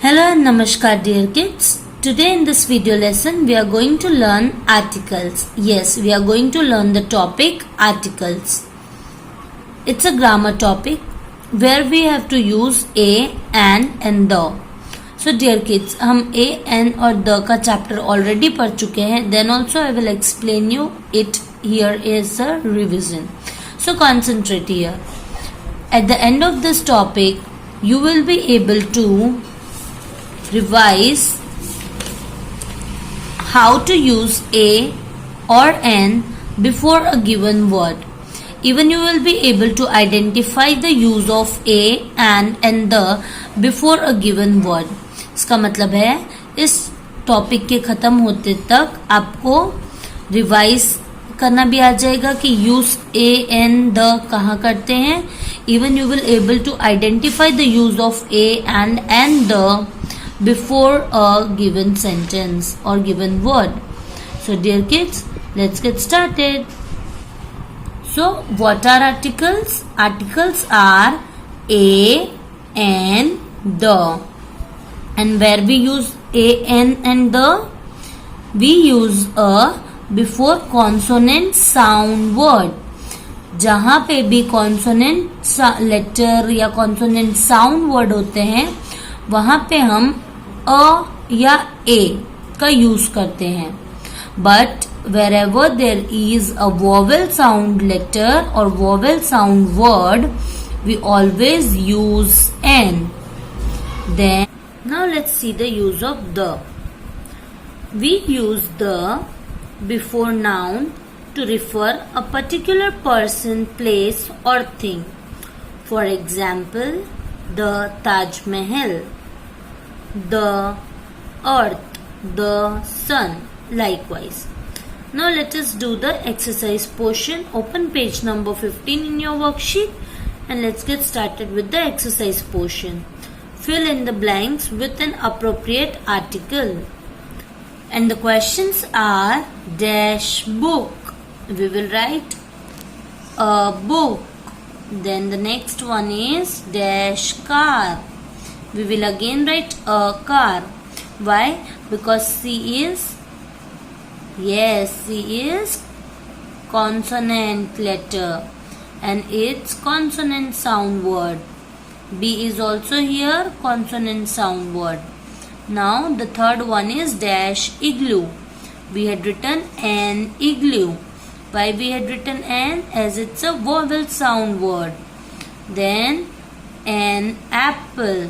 Hello and Namaskar dear kids. Today in this video lesson we are going to learn articles. Yes, we are going to learn the topic articles. It's a grammar topic where we have to use a, an and the. So dear kids, हम a, an और the का chapter already पढ़ चुके हैं. Then also I will explain you it here is a revision. So concentrate here. At the end of this topic, you will be able to revise how to use a or an before a given word. Even you will be able to identify the use of a, an and the before a given word. इसका मतलब है इस topic के खत्म होते तक आपको revise करना भी आ जाएगा कि यूज ए एन द कहाँ करते हैं. Even you will able to identify the use of a and the before a given sentence or given word. So dear kids, let's get started. So what are articles? Articles are a, an, the. And where we use a, an and the? We use a before consonant sound word. जहाँ पे भी consonant letter या consonant sound word होते हैं वहाँ पे हम अ या ए का यूज करते हैं. But wherever there is a vowel sound letter और vowel sound word we always use an. Then now let's see the use of the. We use the before noun to refer a particular person, place और thing. For example, the Taj Mahal, the earth, the sun, likewise. Now let us do the exercise portion. Open page number 15 in your worksheet and let's get started with the exercise portion. Fill in the blanks with an appropriate article. And the questions are dash book. We will write a book. Then the next one is dash car. We will again write a car. Why? Because C is consonant letter and it's consonant sound word. B is also here consonant sound word. Now the third one is dash igloo. We had written an igloo. Why we had written an? As it's a vowel sound word. Then an apple.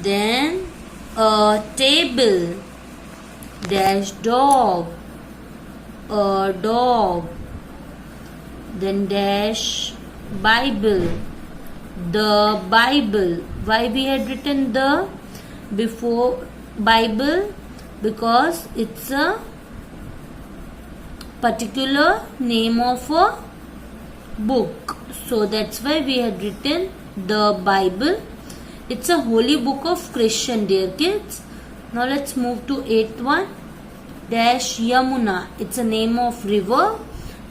Then a table, dash dog, a dog, then dash Bible, the Bible. Why we had written the before Bible? Because it's a particular name of a book. So that's why we had written the Bible. It's a holy book of Christian, dear kids. Now let's move to 8th one. Dash Yamuna. It's a name of river.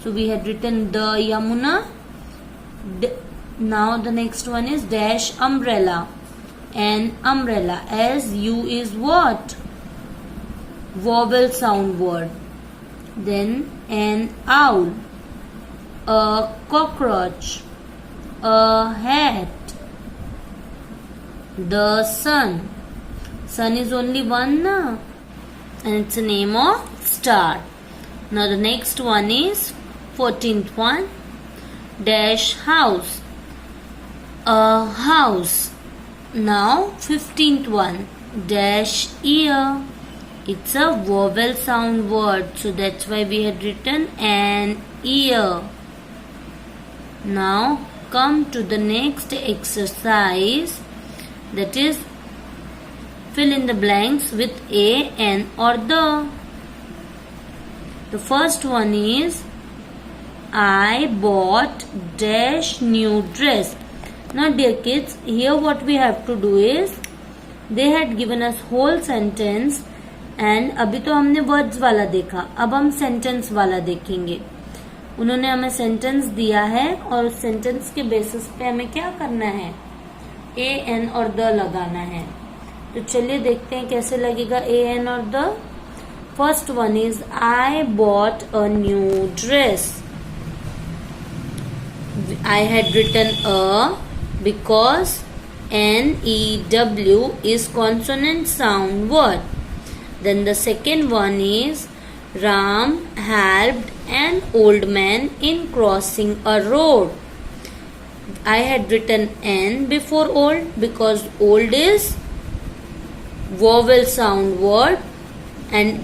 So we had written the Yamuna. Now the next one is dash umbrella. An umbrella. As U is what? Vowel sound word. Then an owl. A cockroach. A hat. The sun. Sun is only one now. And it's a name of star. Now the next one is 14th one. Dash house. A house. Now 15th one. Dash ear. It's a vowel sound word. So that's why we had written an ear. Now come to the next exercise. That is, fill in the blanks with a, an or the. The first one is I bought dash new dress. Now dear kids, here what we have to do is they had given us whole sentence and अभी तो हमने words वाला देखा, अब हम sentence वाला देखेंगे. उन्होंने हमें sentence दिया है और उस sentence के basis पे हमें क्या करना है, ए एन और द लगाना है. तो चलिए देखते हैं कैसे लगेगा ए एन और the. First one is I bought a new dress. I had written a because N-E-W is consonant sound word. Then the second one is Ram helped an old man in crossing a road. I had written N before old because old is vowel sound word, and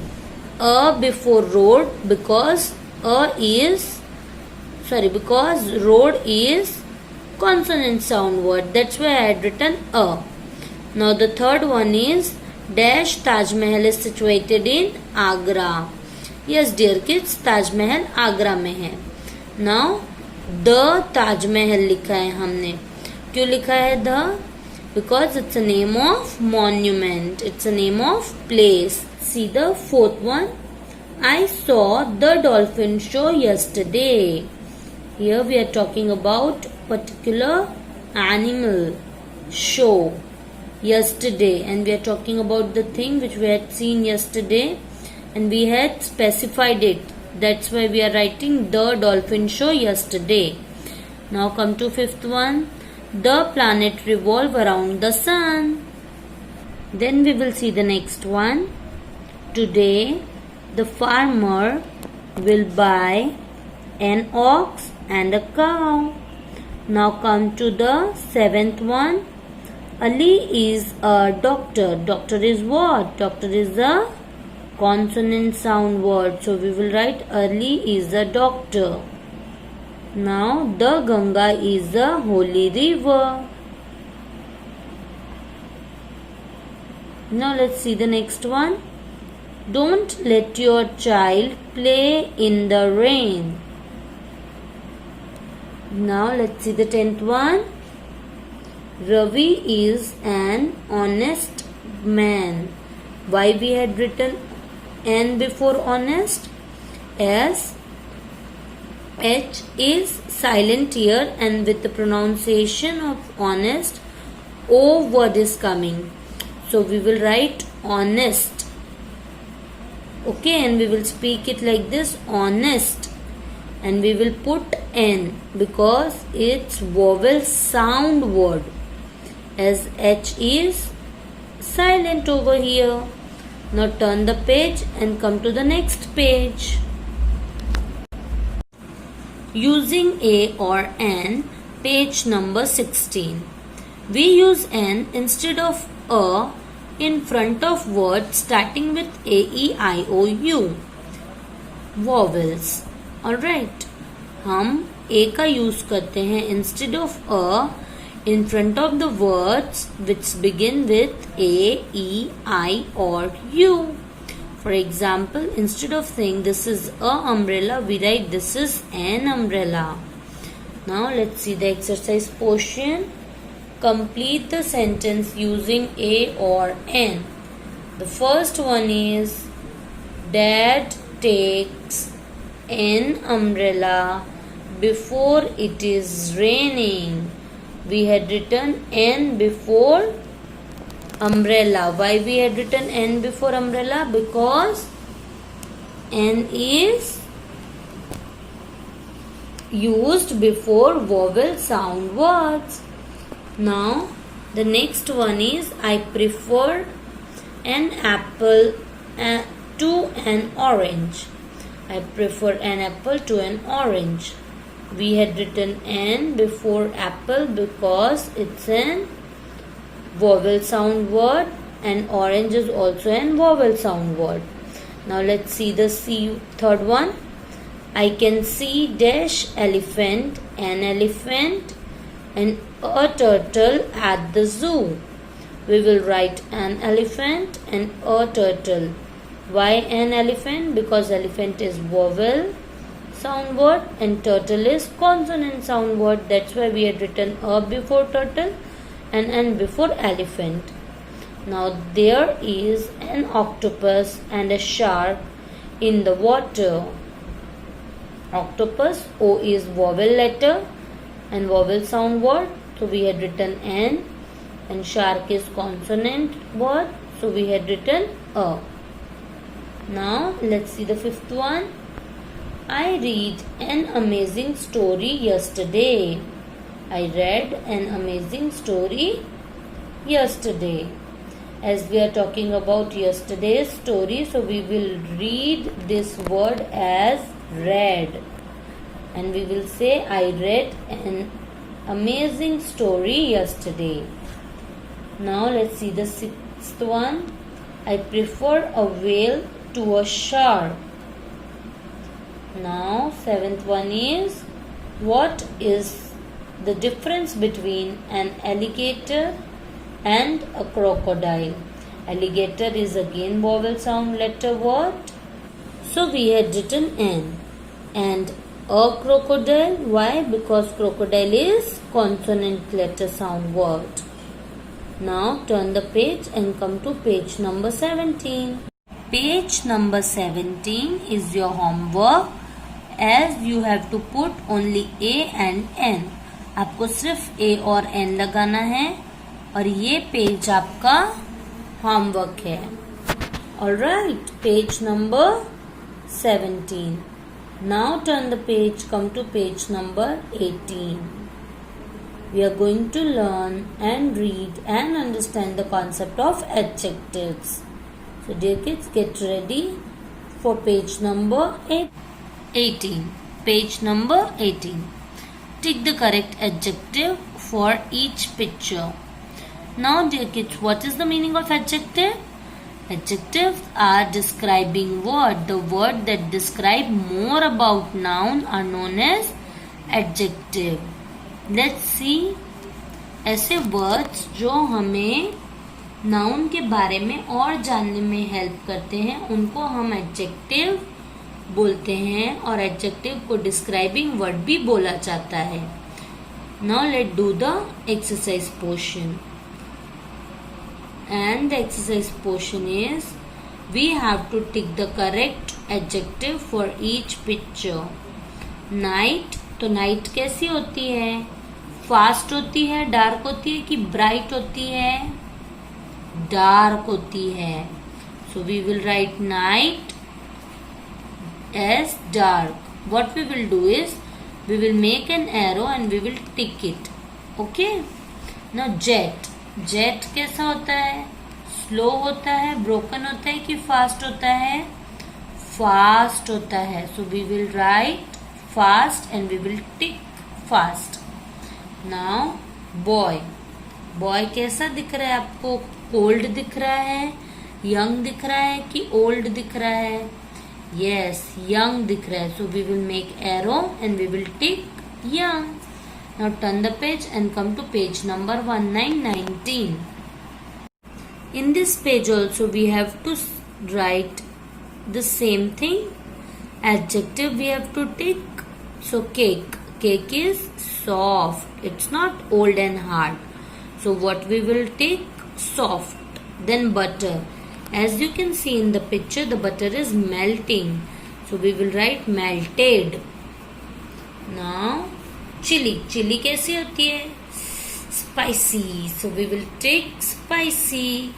a before road because road is consonant sound word. That's why I had written a. Now the third one is dash Taj Mahal is situated in Agra. Yes dear kids, Taj Mahal Agra में है. Now the Taj Mahal लिखा है हमने. क्यों लिखा है the? Because it's a name of monument. It's a name of place. See the fourth one. I saw the dolphin show yesterday. Here we are talking about particular animal show yesterday, and we are talking about the thing which we had seen yesterday and we had specified it. That's why we are writing the dolphin show yesterday. Now come to fifth one. The planet revolve around the sun. Then we will see the next one. Today the farmer will buy an ox and a cow. Now come to the seventh one. Ali is a doctor. Doctor is what? Doctor is a consonant sound word. So we will write Ali is a doctor. Now the Ganga is a holy river. Now let's see the next one. Don't let your child play in the rain. Now let's see the 10th one. Ravi is an honest man. Why we had written N before honest? As H is silent here, and with the pronunciation of honest, O word is coming. So we will write honest. Okay, and we will speak it like this, honest. And we will put N because it's vowel sound word, as H is silent over here. Now turn the page and come to the next page. Using A or N, page number 16. We use N instead of A in front of words starting with A, E, I, O, U. Vowels. Alright. हम A का use करते हैं instead of A in front of the words which begin with A, E, I or U. For example, instead of saying this is a umbrella, we write this is an umbrella. Now let's see the exercise portion. Complete the sentence using A or N. The first one is Dad takes an umbrella before it is raining. We had written N before umbrella. Why we had written N before umbrella? Because N is used before vowel sound words. Now the next one is I prefer an apple to an orange. I prefer an apple to an orange. We had written N before apple because it's an vowel sound word, and orange is also an vowel sound word. Now let's see the third one. I can see dash elephant, an elephant, and a turtle at the zoo. We will write an elephant and a turtle. Why an elephant? Because elephant is vowel sound word and turtle is consonant sound word. That's why we had written a before turtle and N before elephant. Now there is an octopus and a shark in the water. Octopus, O is vowel letter and vowel sound word. So we had written N, and shark is consonant word, so we had written a. Now let's see the fifth one. I read an amazing story yesterday. I read an amazing story yesterday. As we are talking about yesterday's story, so we will read this word as read. And we will say, I read an amazing story yesterday. Now let's see the sixth one. I prefer a whale to a shark. Now seventh one is, what is the difference between an alligator and a crocodile? Alligator is again vowel sound letter word, so we had written an. And a crocodile, why? Because crocodile is consonant letter sound word. Now turn the page and come to page number 17. Page number 17 is your homework, as you have to put only A and N. आपको सिर्फ A और N लगाना है और ये page आपका homework है. Alright, page number 17. Now turn the page, come to page number 18. We are going to learn and read and understand the concept of adjectives. So dear kids, get ready for page number 18. Page number 18. Tick the correct adjective for each picture. Now dear kids, what is the meaning of adjective? Adjectives are describing word. The word that describe more about noun are known as adjective. Let's see. ऐसे words जो हमें noun के बारे में और जानने में help करते हैं, उनको हम adjective बोलते हैं और adjective को describing word भी बोला जाता है. Now let's do the exercise portion. And the exercise portion is, we have to tick the correct adjective for each picture. Night, तो night कैसी होती है? फास्ट होती है, डार्क होती है कि ब्राइट होती है? डार्क होती है. So we will write night as dark. What we will do is, we will make an arrow and we will tick it. Okay? Now jet. Jet कैसा होता है? स्लो होता है, ब्रोकन होता है कि फास्ट होता है? फास्ट होता है. So we will write fast and we will tick fast. Now boy. Boy कैसा दिख रहा है आपको? कोल्ड दिख रहा है, यंग दिख रहा है कि ओल्ड दिख रहा है? यस, यंग दिख रहा है. So we will make arrow and we will tick young. Now turn the page and come to page number 1919. In this page also we have to write the same thing. Adjective we have to tick. So cake. Cake is soft. It's not old and hard. So what we will tick? Soft. Then butter. As you can see in the picture, the butter is melting. So we will write melted. Now chili. Chili कैसी होती है? Spicy. So we will take spicy.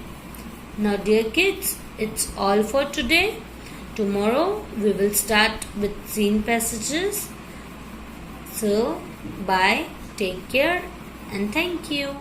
Now dear kids, it's all for today. Tomorrow we will start with scene passages. So bye, take care and thank you.